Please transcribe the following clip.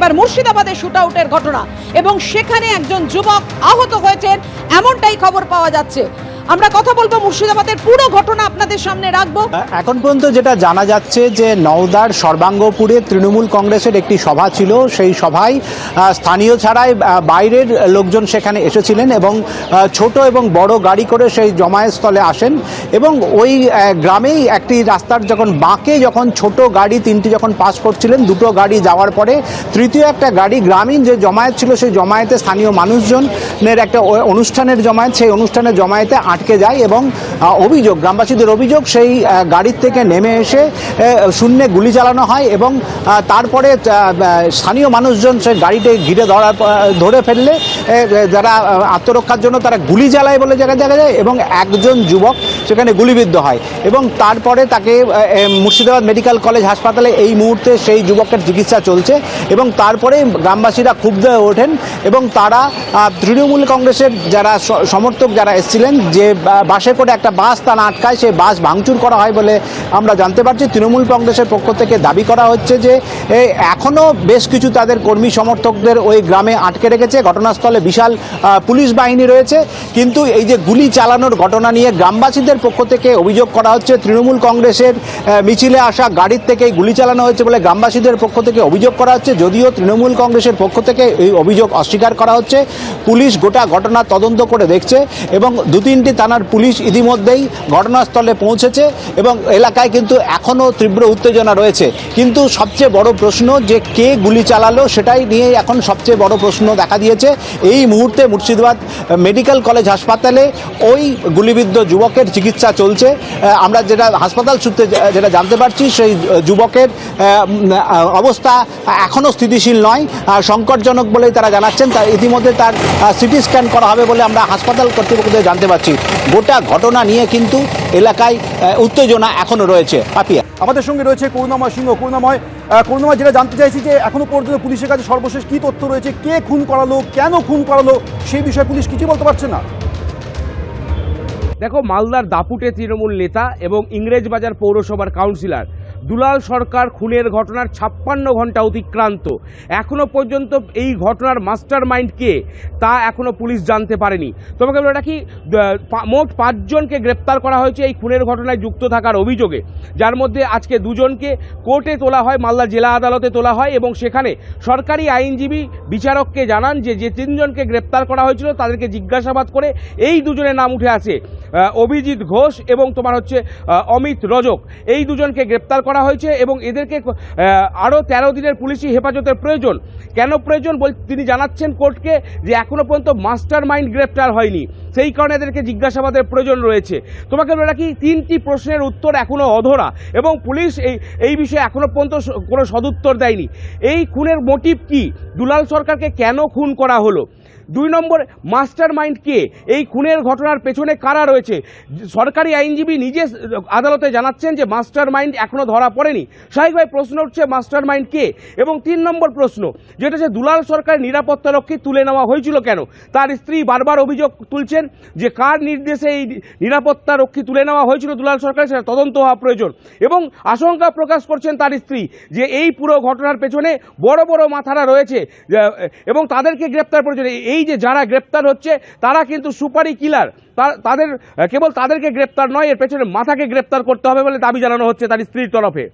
এবার মুর্শিদাবাদে শুটআউটের ঘটনা এবং সেখানে একজন যুবক আহত হয়েছেন এমনটাই খবর পাওয়া যাচ্ছে। আমরা কথা বলবো, মুর্শিদাবাদের পুরো ঘটনা আপনাদের সামনে রাখবো। এখন পর্যন্ত যেটা জানা যাচ্ছে যে নওদার সর্বাঙ্গপুরে তৃণমূল কংগ্রেসের একটি সভা ছিল, সেই সভায় স্থানীয় ছাড়াই বাইরের লোকজন সেখানে এসেছিলেন এবং ছোট এবং বড় গাড়ি করে সেই জমায়েত স্থলে আসেন এবং ওই গ্রামেই একটি রাস্তার যখন বাঁকে যখন ছোট গাড়ি তিনটি যখন পাস করছিলেন, দুটো গাড়ি যাওয়ার পরে তৃতীয় একটা গাড়ি গ্রামীণ যে জমায়েত ছিল সেই জমায়েতে স্থানীয় মানুষজনের একটা অনুষ্ঠানের জমায়েত, সেই অনুষ্ঠানের জমায়েতে আটকে যায় এবং অভিযোগ, গ্রামবাসীদের অভিযোগ, সেই গাড়ির থেকে নেমে এসে শূন্যে গুলি চালানো হয় এবং তারপরে স্থানীয় মানুষজন সেই গাড়িতে ঘিরে ধরে ফেললে যারা আত্মরক্ষার জন্য তারা গুলি চালায় বলে দেখা যায় এবং একজন যুবক সেখানে গুলিবিদ্ধ হয় এবং তারপরে তাকে মুর্শিদাবাদ মেডিকেল কলেজ হাসপাতালে এই মুহূর্তে সেই যুবকের চিকিৎসা চলছে এবং তারপরে গ্রামবাসীরা ক্ষুব্ধ হয়ে ওঠেন এবং তারা তৃণমূল কংগ্রেসের যারা সমর্থক যারা এসেছিলেন, যে বাসে করে একটা বাস তারা আটকায়, সেই বাস ভাঙচুর করা হয় বলে আমরা জানতে পারছি। তৃণমূল কংগ্রেসের পক্ষ থেকে দাবি করা হচ্ছে যে এখনও বেশ কিছু তাদের কর্মী সমর্থকদের ওই গ্রামে আটকে রেখেছে, ঘটনাস্থলে বিশাল পুলিশ বাহিনী রয়েছে, কিন্তু এই যে গুলি চালানোর ঘটনা নিয়ে গ্রামবাসীদের পক্ষ থেকে অভিযোগ করা হচ্ছে তৃণমূল কংগ্রেসের মিছিলে আসা গাড়ির থেকেই গুলি চালানো হয়েছে বলে গ্রামবাসীদের পক্ষ থেকে অভিযোগ করা হচ্ছে। যদিও তৃণমূল কংগ্রেসের পক্ষ থেকে এই অভিযোগ অস্বীকার করা হচ্ছে। পুলিশ গোটা ঘটনা তদন্ত করে দেখছে এবং দু তিনটি থানার পুলিশ ইতিমধ্যেই ঘটনাস্থলে পৌঁছেছে এবং এলাকায় কিন্তু এখনও তীব্র উত্তেজনা রয়েছে। কিন্তু সবচেয়ে বড় প্রশ্ন যে কে গুলি চালালো সেটাই নিয়ে এখন সবচেয়ে বড় প্রশ্ন দেখা দিয়েছে। এই মুহূর্তে মুর্শিদাবাদ মেডিকেল কলেজ হাসপাতালে ওই গুলিবিদ্ধ যুবকের চিকিৎসা চলছে। আমরা যেটা হাসপাতাল সূত্রে যেটা জানতে পারছি, সেই যুবকের অবস্থা এখনও স্থিতিশীল নয়, সংকটজনক বলেই তারা জানাচ্ছেন। তার ইতিমধ্যে তার সিটি স্ক্যান করা হবে বলে আমরা হাসপাতাল কর্তৃপক্ষদের জানতে পারছি। গোটা ঘটনা নিয়ে কিন্তু এলাকায় উত্তেজনা এখনো রয়েছে। পাপিয়া, আমাদের সঙ্গে রয়েছে করুণাময় সিংহ। করুণাময়, যেটা জানতে চাইছি যে এখনো পর্যন্ত পুলিশের কাছে সর্বশেষ কি তথ্য রয়েছে, কে খুন করালো, কেন খুন করালো, সেই বিষয়ে পুলিশ কিছু বলতে পারছে না। দেখো, মালদার দাপুটে তৃণমূল নেতা এবং ইংরেজবাজার পৌরসভার কাউন্সিলর দুলাল সরকার খুনের ঘটনার 56 ঘন্টা অতিক্রান্ত। এখনও পর্যন্ত এই ঘটনার মাস্টার মাইন্ড কে তা এখনও পুলিশ জানতে পারেনি। তোমাকে বলে রাখি, মোট 5 জনকে গ্রেপ্তার করা হয়েছে এই খুনের ঘটনায় যুক্ত থাকার অভিযোগে, যার মধ্যে আজকে 2 জনকে কোর্টে তোলা হয়, মালদা জেলা আদালতে তোলা হয় এবং সেখানে সরকারি আইনজীবী বিচারককে জানান যে 3 জনকে গ্রেপ্তার করা হয়েছিল তাদেরকে জিজ্ঞাসাবাদ করে এই 2 জনের নাম উঠে আসে, অভিজিৎ ঘোষ এবং তোমার হচ্ছে অমিত রজক। এই 2 জনকে গ্রেপ্তার করা হয়েছে এবং এদেরকে আরও 13 দিনের পুলিশি হেফাজতের প্রয়োজন। কেন প্রয়োজন তিনি জানাচ্ছেন কোর্টকে যে এখনও পর্যন্ত মাস্টার মাইন্ড গ্রেপ্তার হয়নি, সেই কারণে এদেরকে জিজ্ঞাসাবাদের প্রয়োজন রয়েছে। তোমাকে বলে রাখি, 3টি প্রশ্নের উত্তর এখনও অধরা এবং পুলিশ এই বিষয়ে এখনও পর্যন্ত কোনো সদুত্তর দেয়নি। এই খুনের মোটিভ কি, দুলাল সরকারকে কেন খুন করা হলো, 2 নম্বর মাস্টার মাইন্ড কে, এই খুনের ঘটনার পেছনে কারা রয়েছে। সরকারি আইনজীবী নিজে আদালতে জানাচ্ছেন যে মাস্টার মাইন্ড এখনও ধরা পড়েনি। স্বাভাবিকভাবে প্রশ্ন উঠছে মাস্টার মাইন্ড কে। এবং 3 নম্বর প্রশ্ন, যেটা হচ্ছে দুলাল সরকারের নিরাপত্তারক্ষী তুলে নেওয়া হয়েছিল কেন। তার স্ত্রী বারবার অভিযোগ তুলছেন যে কার নির্দেশে এই নিরাপত্তারক্ষী তুলে নেওয়া হয়েছিল দুলাল সরকার, সেটা তদন্ত হওয়া প্রয়োজন। এবং আশঙ্কা প্রকাশ করছেন তার স্ত্রী যে এই পুরো ঘটনার পেছনে বড় বড় মাথারা রয়েছে এবং তাদেরকে গ্রেপ্তার প্রয়োজন। এই যে যারা গ্রেপ্তার হচ্ছে তারা কিন্তু সুপারি কিলার, কেবল তাদেরকে গ্রেপ্তার নয়, এর পেছনে মাথাকে গ্রেপ্তার করতে হবে বলে দাবি জানানো হচ্ছে তার স্ত্রীর তরফে।